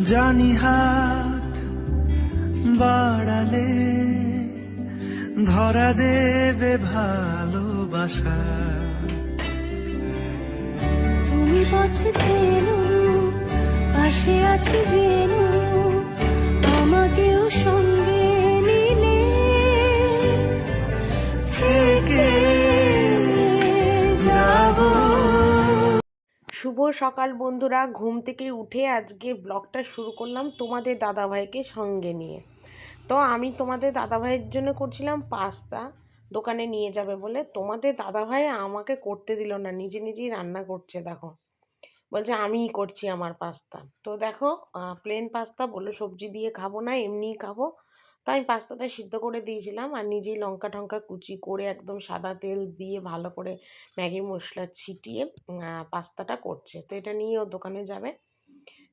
জানি হাত বাড়ালে ধরা দেবে ভালোবাসা। তুমি পথে চেনো, পাশে আছি জেনো, আমাকেও সঙ্গে নিলে থেকে যাব। শুভ সকাল বন্ধুরা, ঘুম থেকে উঠে আজকে ব্লগটা শুরু করলাম তোমাদের দাদাভাইকে সঙ্গে নিয়ে। তো আমি তোমাদের দাদাভাইয়ের জন্য করছিলাম পাস্তা, দোকানে নিয়ে যাবে বলে। তোমাদের দাদাভাই আমাকে করতে দিল না, নিজে নিজেই রান্না করছে। দেখো, বলছে আমিই করছি আমার পাস্তা। তো দেখো, প্লেন পাস্তা, বললো সবজি দিয়ে খাবো না, এমনিই খাবো। তো আমি পাস্তাটা সিদ্ধ করে দিয়েছিলাম আর নিজেই লঙ্কা টঙ্কা কুচি করে একদম সাদা তেল দিয়ে ভালো করে ম্যাগি মশলা ছিটিয়ে পাস্তাটা করছে। তো এটা নিয়ে ও দোকানে যাবে,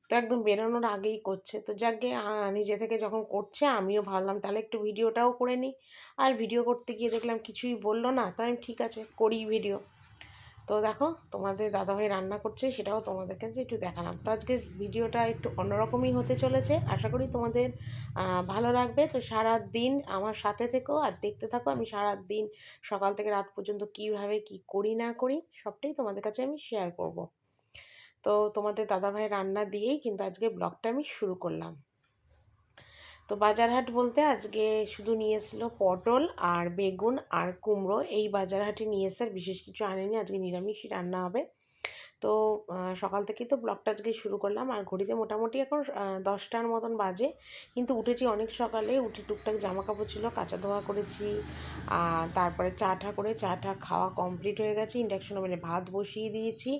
তো একদম বেরোনোর আগেই করছে। তো যাকে নিজে থেকে যখন করছে, আমিও ভাবলাম তাহলে একটু ভিডিওটাও করে নিই। আর ভিডিও করতে গিয়ে দেখলাম কিছুই বললো না, তাই আমি ঠিক আছে করি ভিডিও। তো দেখো, তোমাদের দাদাভাই রান্না করছে, সেটাও তোমাদের কাছে একটু দেখালাম। তো আজকের ভিডিওটা একটু অন্যরকমই হতে চলেছে, আশা করি তোমাদের ভালো লাগবে। তো সারা দিন আমার সাথে থেকো আর দেখতে থাকো আমি সারা দিন সকাল থেকে রাত পর্যন্ত কীভাবে কি করি না করি সবটাই তোমাদের কাছে আমি শেয়ার করব। তো তোমাদের দাদাভাই রান্না দিয়েই কিন্তু আজকে ব্লগটা আমি শুরু করলাম। তো বাজারহাট বলতে আজকে শুধু নিয়ে এসেছিলো পটল আর বেগুন আর কুমড়ো, এই বাজারহাটে নিয়ে এসে আর বিশেষ কিছু আনেনি, আজকে নিরামিষই রান্না হবে। তো সকাল থেকেই তো ব্লগটা আজকে শুরু করলাম। আর ঘড়িতে মোটামুটি এখন 10টার মতন বাজে, কিন্তু উঠেছি অনেক সকালে। উঠে টুকটাক জামা কাপড় ছিল কাচা ধোয়া করেছি, তারপরে চা টা খাওয়া কমপ্লিট হয়ে গেছে। ইন্ডাকশন ওভেনে ভাত বসিয়ে দিয়েছি,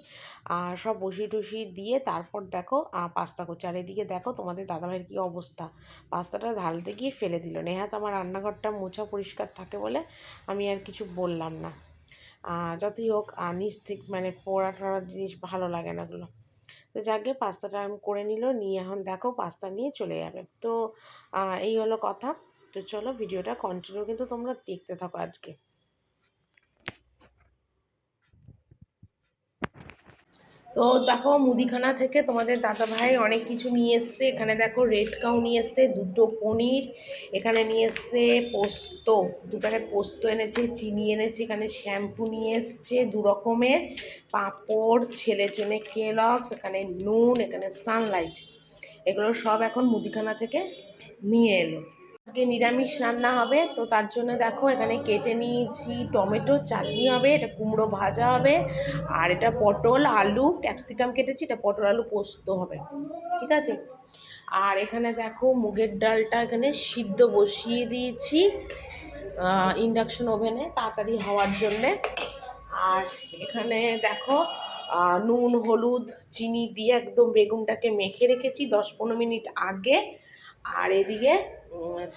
আর সব বসিয়ে টসিয়ে দিয়ে তারপর দেখো পাস্তা করছি। আর এদিকে দেখো তোমাদের দাদাভাইয়ের কী অবস্থা, পাস্তাটা ঢালতে গিয়ে ফেলে দিল। নেহাত আমার রান্নাঘরটা মোছা পরিষ্কার থাকে বলে আমি আর কিছু বললাম না। যতই হোক নিচ থেকে মানে পোড়া টোড়া জিনিস ভালো লাগে না ওগুলো। তো যাকে পাস্তাটা আমি করে নিয়ে এখন দেখো পাস্তা নিয়ে চলে যাবে। তো এই হলো কথা। তো চলো ভিডিওটা কন্টিনিউ কিন্তু তোমরা দেখতে থাকো আজকে। তো দেখো, মুদিখানা থেকে তোমাদের দাদাভাই অনেক কিছু নিয়ে এসছে। এখানে দেখো রেড কাউ নিয়ে এসছে, দুটো পনির, এখানে নিয়ে এসছে পোস্ত, দু প্যাকেট পোস্ত এনেছে, চিনি এনেছে, এখানে শ্যাম্পু নিয়ে এসছে 2 রকমের, পাঁপড়, ছেলের জন্য কেলগস, এখানে নুন, এখানে সানলাইট, এগুলো সব এখন মুদিখানা থেকে নিয়ে এলো। আজকে নিরামিষ রান্না হবে, তো তার জন্য দেখো এখানে কেটে নিয়েছি টমেটো, চাটনি হবে, এটা কুমড়ো ভাজা হবে, আর এটা পটল আলু ক্যাপসিকাম কেটেছি, এটা পটল আলু পোস্ত হবে, ঠিক আছে। আর এখানে দেখো মুগের ডালটা এখানে সিদ্ধ বসিয়ে দিয়েছি ইন্ডাকশন ওভেনে তাড়াতাড়ি হওয়ার জন্যে। আর এখানে দেখো নুন হলুদ চিনি দিয়ে একদম বেগুনটাকে মেখে রেখেছি 10-15 মিনিট আগে। আর এদিকে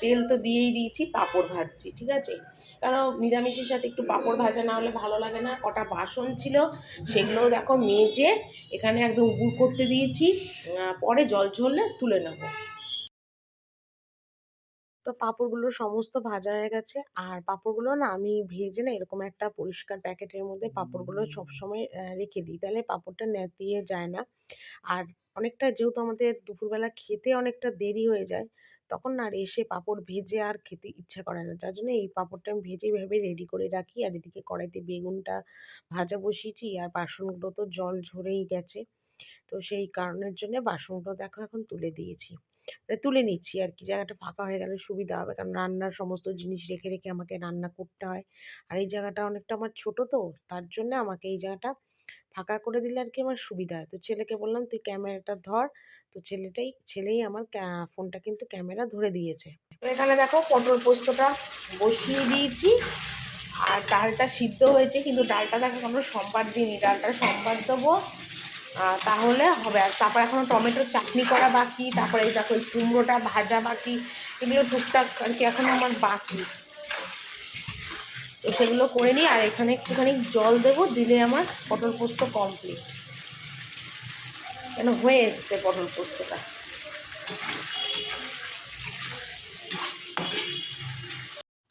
তেল তো দিয়েই দিয়েছি, পাঁপড় ভাজছি, ঠিক আছে। কারণ নিরামিষের সাথে একটু পাঁপড় ভাজা না হলে ভালো লাগে না। কটা বাসন ছিল, সেগুলোও দেখো মেজে এখানে একদম গুঁড় করতে দিয়েছি, পরে জল ঝরলে তুলে নেবো। তো পাঁপড়গুলো সমস্ত ভাজা হয়ে গেছে। আর পাঁপড়গুলো না আমি ভেজে না এরকম একটা পরিষ্কার প্যাকেটের মধ্যে পাঁপড়গুলো সবসময় রেখে দিই, তাহলে পাঁপড়টা নেতিয়ে যায় না। আর অনেকটা যেহেতু আমাদের দুপুরবেলা খেতে অনেকটা দেরি হয়ে যায়, তখন না আর এসে পাঁপড় ভেজে আর খেতে ইচ্ছা করে না, যার জন্য এই পাঁপড়টা আমি ভেজে ভেবে রেডি করে রাখি। আর এদিকে কড়াইতে বেগুনটা ভাজা বসিয়েছি, আর বাসনগুলো তো জল ঝরেই গেছে। তো সেই কারণের জন্য বাসনগুলো দেখো এখন তুলে দিয়েছি, মানে তুলে নিচ্ছি আর কি, জায়গাটা ফাঁকা হয়ে গেলে সুবিধা হবে। কারণ রান্নার সমস্ত জিনিস রেখে রেখে আমাকে রান্না করতে হয়। আর এই জায়গাটা অনেকটা আমার ছোট, তো তার জন্য আমাকে এই জায়গাটা ফাঁকা করে দিলে আর কি আমার সুবিধা হয়। তো ছেলেকে বললাম তুই ক্যামেরাটা ধর, তো ছেলেই আমার ফোনটা কিন্তু ক্যামেরা ধরে দিয়েছে। তো এখানে দেখো পটল পোস্তটা বসিয়ে দিয়েছি, আর ডালটা সিদ্ধ হয়েছে, কিন্তু ডালটা দেখো আমরা সোমবার দিইনি, ডালটা সোমবার দেবো, তাহলে হবে। আর তারপর এখনও টমেটোর চাটনি করা বাকি, তারপরে এই দেখো এই কুমড়োটা ভাজা বাকি, এগুলো টুকটাক আর কি এখনও আমার বাকি। তো সেগুলো করে নিই, আর এখানে একটুখানি জল দেবো, দিলে আমার পটল পোস্ত কমপ্লিট, কেন হয়ে এসছে পটল পোস্তটা।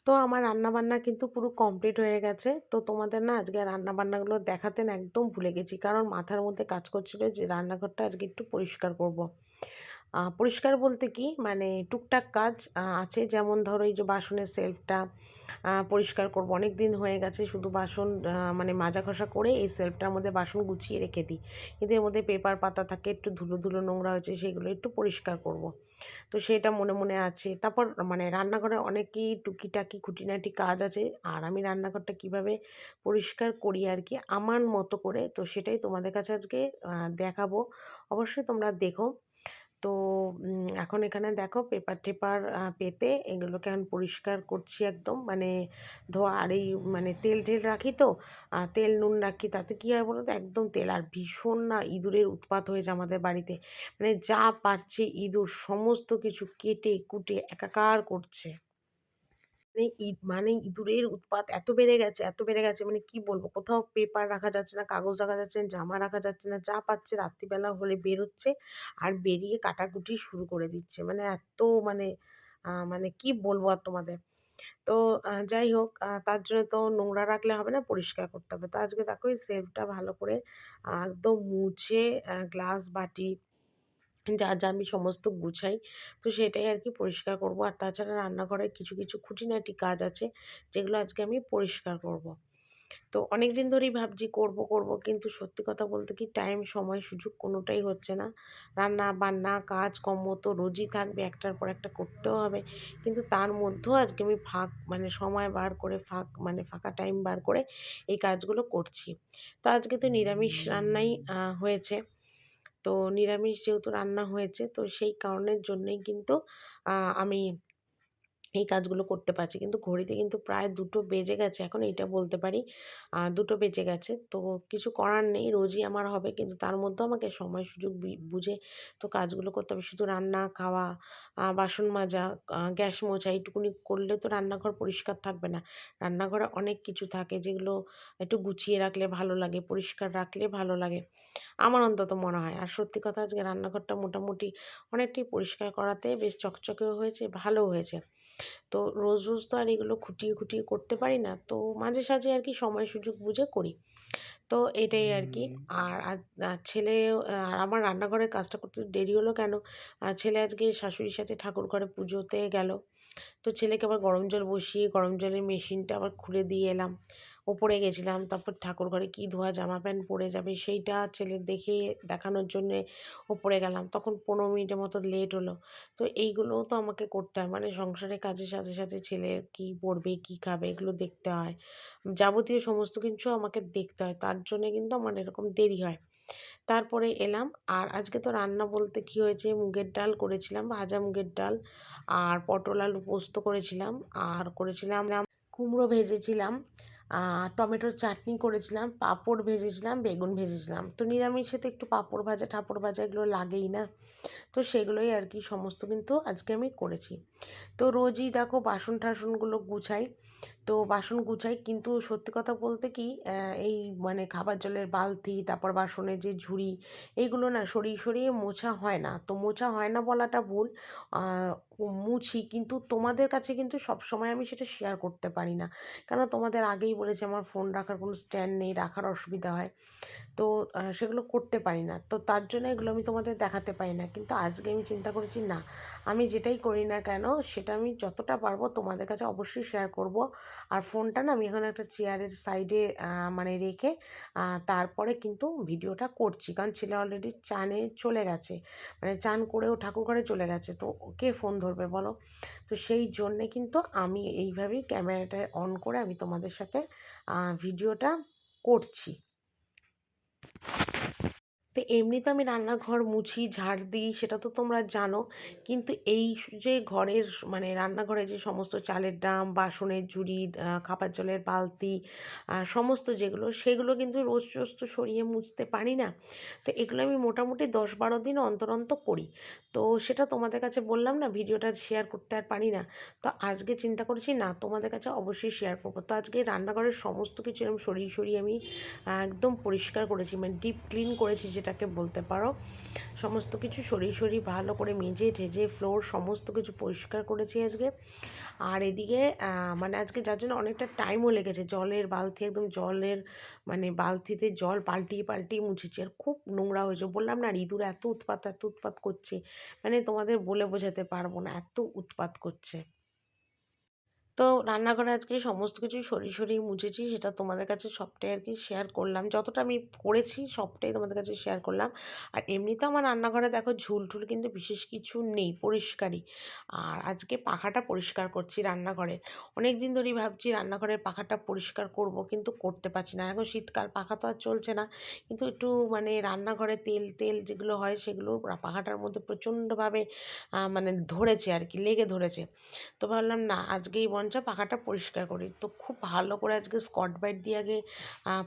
তো আমার রান্নাবান্না কিন্তু পুরো কমপ্লিট হয়ে গেছে। তো তোমাদের না আজকে রান্নাবান্নাগুলো দেখাতে না একদম ভুলে গেছি, কারণ মাথার মধ্যে কাজ করছিল যে রান্নাঘরটা আজকে একটু পরিষ্কার করব। পরিষ্কার বলতে কি মানে টুকটাক কাজ আছে, যেমন ধরো এই যে বাসনের সেলফটা পরিষ্কার করব, অনেক দিন হয়ে গেছে শুধু বাসন মানে মাজা ঘষা করে এই সেলফটার মধ্যে বাসন গুছিয়ে রেখে দিই, কিন্তু এর মধ্যে পেপার পাতা থাকে, একটু ধুলো ধুলো নোংরা হয়েছে, সেগুলো একটু পরিষ্কার করব। তো সেটা মনে মনে আছে। তারপর মানে রান্নাঘরে অনেকই টুকিটাকি খুঁটিনাটি কাজ আছে, আর আমি রান্নাঘরটা কিভাবে পরিষ্কার করি আর কি আমার মতো করে, তো সেটাই তোমাদের কাছে আজকে দেখাবো। অবশ্যই তোমরা দেখো। তো এখন এখানে দেখো পেপার টেপার পেতে এগুলোকে এখন পরিষ্কার করছি একদম, মানে ধোয়া। আর এই মানে তেল টেল রাখি তো, তেল নুন রাখি, তাতে কী হয় বলো তো, একদম তেল। আর ভীষণ না ইঁদুরের উৎপাত হয়েছে আমাদের বাড়িতে, মানে যা পারছে ইঁদুর সমস্ত কিছু কেটে কুটে একাকার করছে। মানে মানে ইঁদুরের উৎপাত এত বেড়ে গেছে, এত বেড়ে গেছে, মানে কি বলবো, কোথাও পেপার রাখা যাচ্ছে না, কাগজ রাখা যাচ্ছে না, জামা রাখা যাচ্ছে না, যা পাচ্ছে রাত্রিবেলা হলে বেরোচ্ছে আর বেরিয়ে কাটাকুটি শুরু করে দিচ্ছে। মানে এত মানে মানে কি বলবো আর তোমাদের। তো যাই হোক, তার জন্য তো নোংরা রাখলে হবে না, পরিষ্কার করতে হবে। তো আজকে দেখো এই সেলফটা ভালো করে একদম মুছে গ্লাস বাটি যা, যা আমি সমস্ত গুছাই, তো সেটাই আর কি পরিষ্কার করব। আর তাছাড়া রান্নাঘরের কিছু, কিছু খুঁটিনাটি কাজ আছে যেগুলো আজকে আমি পরিষ্কার করব। তো অনেক দিন ধরেই ভাবছি করব, করব, কিন্তু সত্যি কথা বলতে কি টাইম, সময়, সুযোগ কোনোটাই হচ্ছে না। রান্না বান্না কাজকর্ম তো রোজই থাকবে, একটার পর একটা করতেও হবে। কিন্তু তার মধ্যেও আজকে আমি মানে সময় বার করে মানে ফাঁকা টাইম বার করে এই কাজগুলো করছি। তো আজকে তো নিরামিষ রান্নাই হয়েছে। তো নিরামিষ যেহেতু রান্না হয়েছে, তো সেই কারণের জন্যই কিন্তু আমি এই কাজগুলো করতে পারছি। কিন্তু ঘড়িতে কিন্তু প্রায় 2টো বেজে গেছে, এখন এইটা বলতে পারি 2টো বেজে গেছে। তো কিছু করার নেই, রোজই আমার হবে, কিন্তু তার মধ্যেও আমাকে সময় সুযোগ বুঝে তো কাজগুলো করতে হবে। শুধু রান্না, খাওয়া, বাসন মাজা, গ্যাস মোছা এইটুকুনি করলে তো রান্নাঘর পরিষ্কার থাকবে না। রান্নাঘরে অনেক কিছু থাকে যেগুলো একটু গুছিয়ে রাখলে ভালো লাগে, পরিষ্কার রাখলে ভালো লাগে। আমার অন্তত মনে হয়। আর সত্যি কথা আজকে রান্নাঘরটা মোটামুটি অনেকটাই পরিষ্কার করাতে বেশ চকচকেও হয়েছে, ভালোও হয়েছে। তো রোজ, রোজ তো আর এগুলো খুঁটিয়ে, খুঁটিয়ে করতে পারি না। তো মাঝে সাঝে আর কি সময় সুযোগ বুঝে করি। তো এটাই আর কি। আর ছেলে আর আমার রান্নাঘরের কাজটা করতে দেরি হলো কেন? ছেলে আজকে শাশুড়ির সাথে ঠাকুর ঘরে পুজোতে গেল। তো ছেলেকে আবার গরম জল বসিয়ে গরম জলের মেশিনটা আবার খুলে দিয়ে এলাম। ওপরে গেছিলাম, তারপর ঠাকুর ঘরে কী ধোয়া জামা প্যান্ট পরে যাবে সেইটা ছেলের দেখে দেখানোর জন্যে ওপরে গেলাম। তখন 15 মিনিটের মতো লেট হলো। তো এইগুলোও তো আমাকে করতে হয়, মানে সংসারের কাজের সাথে, সাথে ছেলের কী পড়বে, কী খাবে এগুলো দেখতে হয়। যাবতীয় সমস্ত কিছু আমাকে দেখতে হয়। তার জন্যে কিন্তু আমার এরকম দেরি হয়। তারপরে এলাম। আর আজকে তো রান্না বলতে কী হয়েছে, মুগের ডাল করেছিলাম, ভাজা মুগের ডাল, আর পটল আলু পোস্ত করেছিলাম, আর করেছিলাম কুমড়ো ভেজেছিলাম, টমেটোর চাটনি করেছিলাম, পাঁপড় ভেজেছিলাম, বেগুন ভেজেছিলাম। তো নিরামিষে তো একটু পাঁপড় ভাজা ঠাপড় ভাজা এগুলো লাগেই না। তো সেগুলোই আর কি সমস্ত কিন্তু আজকে আমি করেছি। তো রোজই দেখো বাসন টাসনগুলো গুছাই। তো বাসন গুছাই, কিন্তু সত্যি কথা বলতে কি এই মানে খাবার জলের বালতি, তারপর বাসনের যে ঝুড়ি, এইগুলো না সরিয়ে সরিয়ে মোছা হয় না। তো মোছা হয় না বলাটা ভুল, মুছি, কিন্তু তোমাদের কাছে কিন্তু সবসময় আমি সেটা শেয়ার করতে পারি না। কেন, তোমাদের আগেই বলেছি আমার ফোন রাখার কোনো স্ট্যান্ড নেই, রাখার অসুবিধা হয়। তো সেগুলো করতে পারি না। তো তার জন্য এগুলো আমি তোমাদের দেখাতে পারি না। কিন্তু আজকে আমি চিন্তা করেছি না, আমি যেটাই করি না কেন সেটা আমি যতটা পারবো তোমাদের কাছে অবশ্যই শেয়ার করব। আর ফোনটা না আমি এখন একটা চেয়ারের সাইডে মানে রেখে তারপরে কিন্তু ভিডিওটা করছি। কারণ ছেলে অলরেডি চানে চলে গেছে, মানে চান করেও ঠাকুরঘরে চলে গেছে। তো কে ফোন ধরবে বলো? তো সেই জন্যে কিন্তু আমি এইভাবেই ক্যামেরাটা অন করে আমি তোমাদের সাথে ভিডিওটা করছি। তো এমনি তো আমি রান্নাঘর মুছি, ঝাড় দিই, সেটা তো তোমরা জানো। কিন্তু এই যে ঘরের মানে রান্নাঘরে যে সমস্ত চালের ড্রাম, বাসনের ঝুড়ি, খাবার জলের বালতি, সমস্ত যেগুলো সেগুলো কিন্তু রোজ রোজ তো সরিয়ে মুছতে পারি না। তো এগুলো আমি মোটামুটি 10-12 দিন অন্তর অন্তর করি। তো সেটা তোমাদের কাছে বললাম না, ভিডিওটা শেয়ার করতে আর পারি না। তো আজকে চিন্তা করেছি না, তোমাদের কাছে অবশ্যই শেয়ার করবো। তো আজকে রান্নাঘরের সমস্ত কিছু এরকম সরিয়ে সরিয়ে আমি একদম পরিষ্কার করেছি, মানে ডিপ ক্লিন করেছি, যেটা যেটাকে বলতে পারো। সমস্ত কিছু সরিয়ে ভালো করে মেজে ঠেজে ফ্লোর সমস্ত কিছু পরিষ্কার করেছি আজকে। আর এদিকে মানে আজকে যার জন্য অনেকটা টাইমও লেগেছে, জলের বালতি একদম জলের মানে বালতিতে জল পাল্টিয়ে মুছেছি। আর খুব নোংরা হয়েছে, বললাম না, আর ইঁদুর এত উৎপাত করছে, মানে তোমাদের বলে বোঝাতে পারবো না, এত উৎপাত করছে। তো রান্নাঘরে আজকে সমস্ত কিছু সরিয়ে মুছেছি, সেটা তোমাদের কাছে সবটাই আর কি শেয়ার করলাম, যতটা আমি করেছি সবটাই তোমাদের কাছে শেয়ার করলাম। আর এমনিতে আমার রান্নাঘরে দেখো ঝুল কিন্তু বিশেষ কিছু নেই, পরিষ্কারই। আর আজকে পাখাটা পরিষ্কার করছি রান্নাঘরের। অনেক দিন ধরেই ভাবছি রান্নাঘরের পাখাটা পরিষ্কার করব, কিন্তু করতে পারছি না। এখন শীতকাল, পাখা তো আর চলছে না, কিন্তু একটু মানে রান্নাঘরে তেল তেল যেগুলো হয় সেগুলো পাখাটার মধ্যে প্রচণ্ডভাবে মানে ধরেছে আর কি, লেগে ধরেছে। তো ভাবলাম না, আজকেই বরঞ্চ পাখাটা পরিষ্কার করি। তো খুব ভালো করে আজকে স্কচ ব্রাইট দিয়ে আগে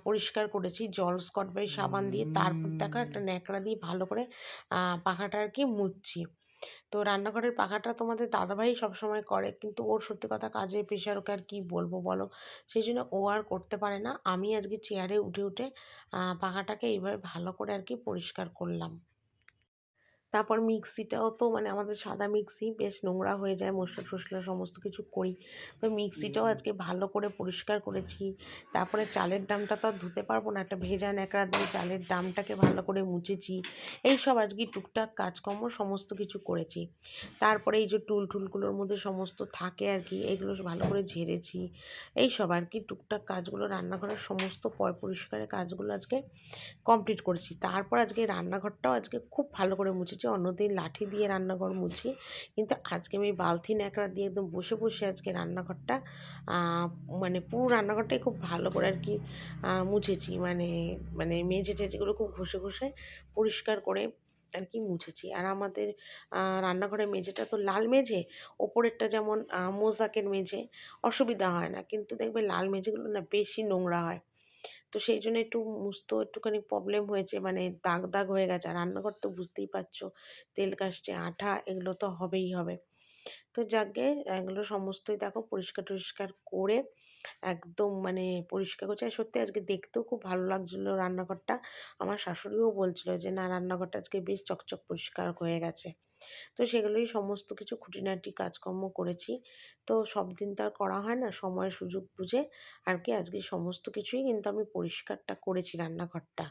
পরিষ্কার করেছি, জল স্কচ ব্রাইট সাবান দিয়ে, তারপর দেখো একটা ন্যাকড়া দিয়ে ভালো করে পাখাটা আর কি মুছছি। তো রান্নাঘরের পাখাটা তোমাদের দাদাভাই সবসময় করে, কিন্তু ওর সত্যি কথা কাজের প্রেশার, ওকে আর কী বলবো বলো, সেই জন্য ও আর করতে পারে না। আমি আজকে চেয়ারে উঠে পাখাটাকে এইভাবে ভালো করে আর কি পরিষ্কার করলাম। তারপর মিক্সিটাও তো মানে আমাদের সাদা মিক্সি, বেশ নোংরা হয়ে যায়, মশলা টশলা সমস্ত কিছু করি। তো মিক্সিটাও আজকে ভালো করে পরিষ্কার করেছি। তারপরে চালের ডামটা তো আর ধুতে পারবো না, একটা ভেজা ন্যাকড়া দিয়ে চালের ডামটাকে ভালো করে মুছেছি। এইসব আজকে টুকটাক কাজকর্ম সমস্ত কিছু করেছি। তারপরে এই যে টুলগুলোর মধ্যে সমস্ত থাকে আর কি, এইগুলো ভালো করে ঝেড়েছি। এইসব আর কি টুকটাক কাজগুলো, রান্নাঘরের সমস্ত পরিষ্কারের কাজগুলো আজকে কমপ্লিট করেছি। তারপর আজকে রান্নাঘরটাও আজকে খুব ভালো করে মুছেছি। অন্যদিন লাঠি দিয়ে রান্নাঘর মুছি, কিন্তু আজকে আমি বালতি ন্যাকড়া দিয়ে একদম বসে আজকে রান্নাঘরটা মানে পুরো রান্নাঘরটাই খুব ভালো করে আর কি মুছেছি। মানে মানে মেঝে টেঝেগুলো খুব ঘষে পরিষ্কার করে আর কি মুছেছি। আর আমাদের রান্নাঘরের মেঝেটা তো লাল মেঝে, ওপরেরটা যেমন মোজাকের মেঝে, অসুবিধা হয় না, কিন্তু দেখবে লাল মেঝেগুলো না বেশি নোংরা হয়। তো সেই জন্য একটু মুছতেও একটুখানি প্রবলেম হয়েছে, মানে দাগ হয়ে গেছে। আর রান্নাঘর তো বুঝতেই পারছো, তেল কাস্টে আঠা, এগুলো তো হবেই হবে। তো যাকগে, এগুলো সমস্তই দেখো পরিষ্কার টরিষ্কার করে একদম মানে পরিষ্কার করছে। আর সত্যি আজকে দেখতেও খুব ভালো লাগছিলো রান্নাঘরটা। আমার শাশুড়িও বলছিল যে না, রান্নাঘরটা আজকে বেশ চকচক পরিষ্কার হয়ে গেছে। তো সেগুলোই সমস্ত কিছু খুঁটিনাটি কাজকর্ম করেছি। তো সব দিন তো আর করা হয় না, সময় সুযোগ বুঝে আর কি আজকে সমস্ত কিছুই কিন্তু আমি পরিষ্কারটা করেছি রান্নাঘরটা।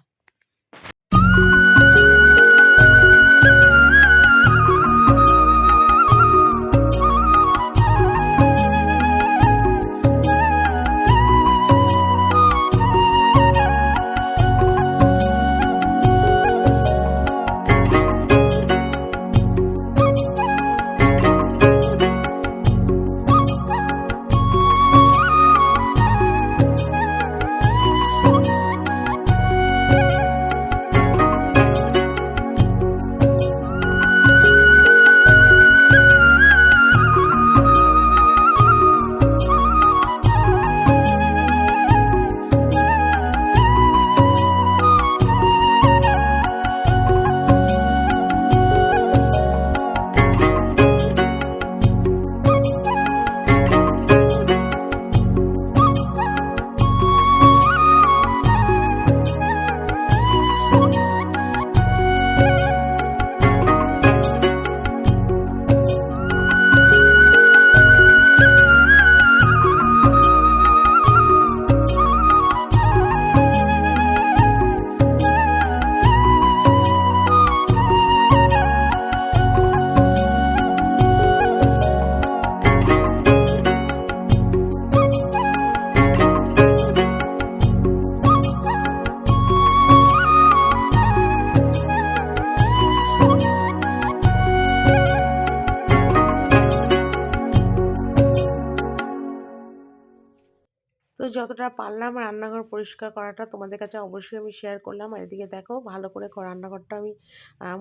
তো যতটা পারলাম রান্নাঘর পরিষ্কার করাটা তোমাদের কাছে অবশ্যই আমি শেয়ার করলাম। আর এদিকে দেখো ভালো করে রান্নাঘরটা আমি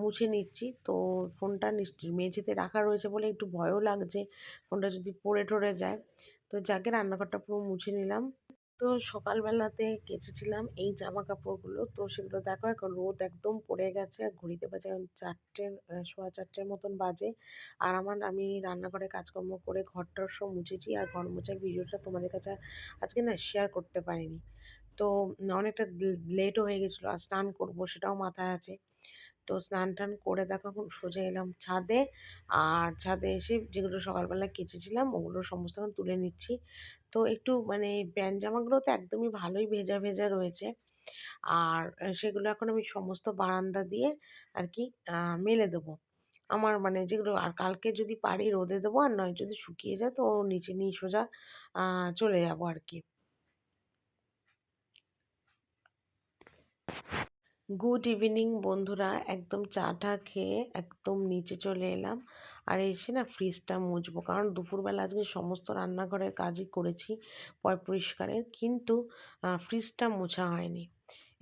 মুছে নিচ্ছি। তো ফোনটা মেঝেতে রাখা রয়েছে বলে একটু ভয়ও লাগছে, ফোনটা যদি পড়ে টরে যায়। তো যাকে রান্নাঘরটা পুরো মুছে নিলাম। তো সকালবেলাতে কেচেছিলাম এই জামা কাপড়গুলো, তো সেগুলো দেখো এখন রোদ একদম পড়ে গেছে। আর ঘড়িতে বাজে এখন 4টে, সোয়া 4টের মতন বাজে। আর আমি রান্নাঘরে কাজকর্ম করে ঘরটার সব মুছেছি। আর ঘর মোছার ভিডিওটা তোমাদের কাছে আজকে না শেয়ার করতে পারিনি। তো অনেকটা লেটও হয়ে গেছিলো, আর স্নান করবো সেটাও মাথায় আছে। তো স্নান টান করে দেখো এখন সোজা এলাম ছাদে। আর ছাদে এসে যেগুলো সকালবেলা কেচেছিলাম ওগুলো সমস্ত এখন তুলে নিচ্ছি। তো একটু মানে প্যান্ট জামাগুলো তো একদমই ভালোই ভেজা ভেজা রয়েছে। আর সেগুলো এখন আমি সমস্ত বারান্দা দিয়ে আর কি মেলে দেবো। আমার মানে যেগুলো, আর কালকে যদি পারি রোদে দেবো, আর নয় যদি শুকিয়ে যায় তো নিচে নিয়ে সোজা চলে যাবো আর কি। গুড ইভিনিং বন্ধুরা, একদম চা টা খেয়ে একদম নিচে চলে এলাম। আর এসে না ফ্রিজটা মুছবো, কারণ দুপুরবেলা আজকে সমস্ত রান্নাঘরের কাজই করেছি পরিষ্কারের, কিন্তু ফ্রিজটা মোছা হয়নি।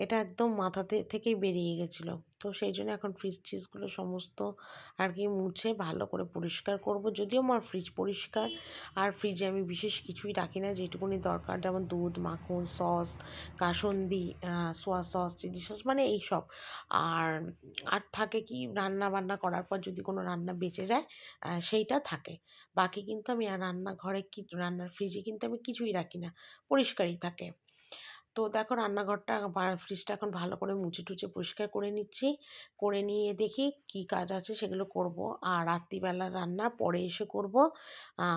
এটা একদম মাথাতে থেকেই বেরিয়ে গেছিলো। তো সেই জন্য এখন ফ্রিজ ট্রিজগুলো সমস্ত আর কি মুছে ভালো করে পরিষ্কার করব। যদিও আমার ফ্রিজ পরিষ্কার, আর ফ্রিজে আমি বিশেষ কিছুই রাখি না, যেটুকুনি দরকার, যেমন দুধ, মাখন, সস, কাসুন্দি, সোয়া সস, চিলি সস, মানে এইসব। আর আর থাকে কি, রান্না বান্না করার পর যদি কোনো রান্না বেঁচে যায় সেইটা থাকে। বাকি কিন্তু আমি আর রান্নাঘরে কি রান্নার ফ্রিজে কিন্তু আমি কিছুই রাখি না, পরিষ্কারই থাকে। তো দেখো রান্নাঘরটা ফ্রিজটা এখন ভালো করে মুছে টুছে পরিষ্কার করে নিচ্ছি। করে নিয়ে দেখি কি কাজ আছে সেগুলো করব। আর রাত্রিবেলা রান্না পরে এসে করব।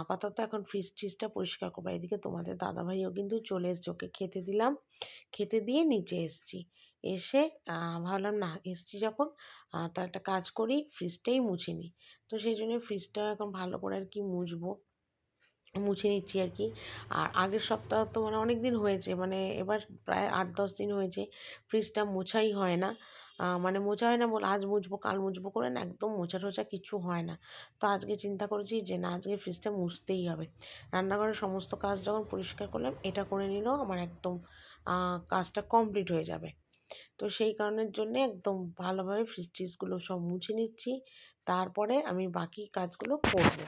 আপাতত এখন ফ্রিজ ট্রিজটা পরিষ্কার করবো। এদিকে তোমাদের দাদাভাইও কিন্তু চলে এসছে, ওকে খেতে দিলাম, খেতে দিয়ে নিচে এসছি। এসে ভাবলাম না এসছি যখন তার একটা কাজ করি, ফ্রিজটাই মুছে নিই। তো সেই জন্য ফ্রিজটা এখন ভালো করে আর কি মুছবো, মুছে নিচ্ছি আর কি। আর আগের সপ্তাহ তো মানে অনেক দিন হয়েছে, মানে এবার প্রায় ৮-১০ দিন হয়েছে ফ্রিজটা মোছাই হয় না। মানে মোছা হয় না বলে আজ মুছবো কাল মুছবো করে না, একদম মোছা টোছা কিছু হয় না। তো আজকে চিন্তা করেছি যে না, আজকে ফ্রিজটা মুছতেই হবে। রান্নাঘরের সমস্ত কাজ যখন পরিষ্কার করলাম, এটা করে নিলেও আমার একদম কাজটা কমপ্লিট হয়ে যাবে। তো সেই কারণের জন্যে একদম ভালোভাবে ফ্রিজ ট্রিজগুলো সব মুছে নিচ্ছি, তারপরে আমি বাকি কাজগুলো করবো।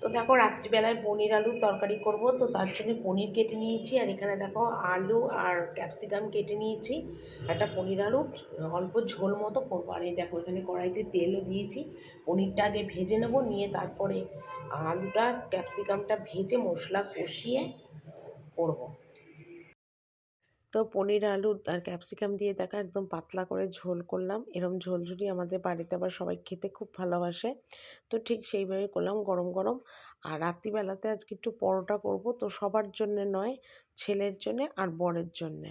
তো দেখো রাত্রিবেলায় পনির আলুর তরকারি করব, তো তার জন্য পনির কেটে নিয়েছি। আর এখানে দেখো আলু আর ক্যাপসিকাম কেটে নিয়েছি। একটা পনির আলু অল্প ঝোল মতো করবো। আর এই দেখো এখানে কড়াইতে তেলও দিয়েছি। পনিরটা আগে ভেজে নেব, নিয়ে তারপরে আলুটা ক্যাপসিকামটা ভেজে মশলা কষিয়ে করব। তো পনির আলু আর ক্যাপসিকাম দিয়ে দেখা একদম পাতলা করে ঝোল করলাম। এরম ঝোলঝুলি আমাদের বাড়িতে আবার সবাই খেতে খুব ভালোবাসে। তো ঠিক সেইভাবে করলাম গরম গরম। আর রাত্রিবেলাতে আজকে একটু পরোটা করব, তো সবার জন্যে নয়, ছেলের জন্যে আর বরের জন্যে।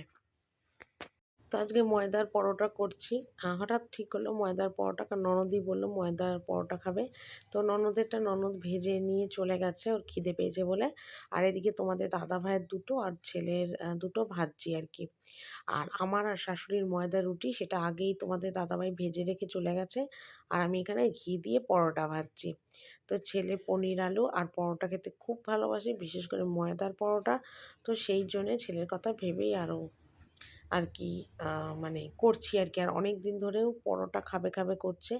তো আজকে ময়দার পরোটা করছি। হঠাৎ ঠিক হলো ময়দার পরোটা, কারণ ননদই বললো ময়দার পরোটা খাবে। তো ননদেরটা ননদ ভেজে নিয়ে চলে গেছে, ওর খিদে পেয়েছে বলে। আর এদিকে তোমাদের দাদা ভাইয়ের দুটো আর ছেলের দুটো ভাজছি আর কি। আর আমার আর শাশুড়ির ময়দার রুটি, সেটা আগেই তোমাদের দাদাভাই ভেজে রেখে চলে গেছে। আর আমি এখানে ঘি দিয়ে পরোটা ভাজছি। তো ছেলে পনির আলু আর পরোটা খেতে খুব ভালোবাসে, বিশেষ করে ময়দার পরোটা। তো সেই জন্যে ছেলের কথা ভেবেই আরও আর কি মানে করছি আর কি। আর অনেক দিন ধরেও পরোটা খাবে খাবে করছে।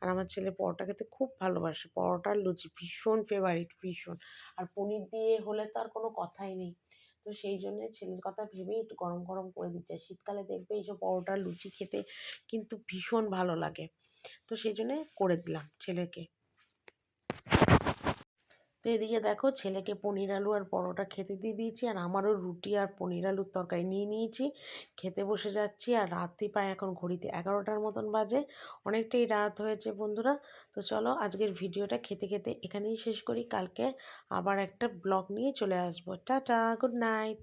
আর আমার ছেলে পরোটা খেতে খুব ভালোবাসে, পরোটা আর লুচি ভীষণ ফেভারিট, ভীষণ। আর পনির দিয়ে হলে তো আর কোনো কথাই নেই। তো সেই জন্যে ছেলের কথা ভেবেই একটু গরম গরম করে দিচ্ছে। শীতকালে দেখবে এইসব পরোটা লুচি খেতে কিন্তু ভীষণ ভালো লাগে। তো সেই জন্যে করে দিলাম ছেলেকে। তো এদিকে দেখো ছেলেকে পনির আলু আর পরোটা খেতে দিয়ে দিয়েছি, আর আমারও রুটি আর পনির আলুর তরকারি নিয়ে নিয়েছি, খেতে বসে যাচ্ছি। আর রাত্রি প্রায় এখন ঘড়িতে 11টার মতন বাজে, অনেকটাই রাত হয়েছে বন্ধুরা। তো চলো আজকের ভিডিওটা খেতে খেতে এখানেই শেষ করি, কালকে আবার একটা ব্লগ নিয়ে চলে আসবো। Tata, good night.